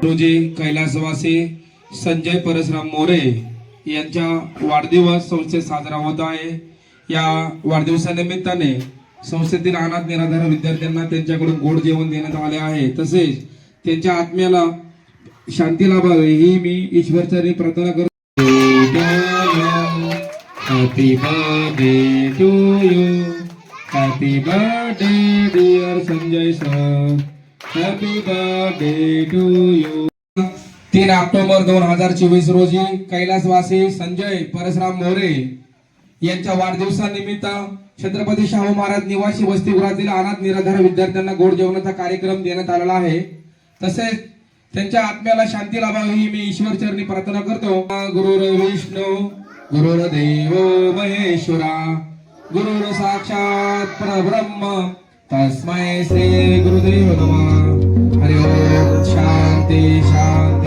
रोजी कैलासवासी संजय परशुराम मोरे यांच्या वाढदिवस संस्थेत साजरा होत आहे। या वाढदिवसानिमित्ताने संस्थेतील अनाथ निराधार विद्यार्थ्यांना त्यांच्याकडून गोड जेवण देण्यात आले आहे। तसेच त्यांच्या आत्म्याला शांती लाभावी ही मी ईश्वरचरणी प्रार्थना करतो। Happy birthday to you, happy birthday dear Sanjay sir, happy birthday to you. 3 October 2024 रोजी कैलासवासी संजय परशुराम मोरे यांच्या वाढदिवसानिमित्त छत्रपती शाहू महाराज निवासी वसतिगृहातील अनाथ निराधार विद्यार्थ्यांना गोड जेवणाचा कार्यक्रम देण्यात आलेला आहे। तसेच त्यांच्या आत्म्याला शांती लाभावी ही मी ईश्वरचरणी प्रार्थना करतो। गुरुर विष्णू गुरुर्देव महेश्वरा, गुरुर साक्षात परब्रह्म, तस्मै श्री गुरुदेव नमः। हरि ओम। शांती शांती।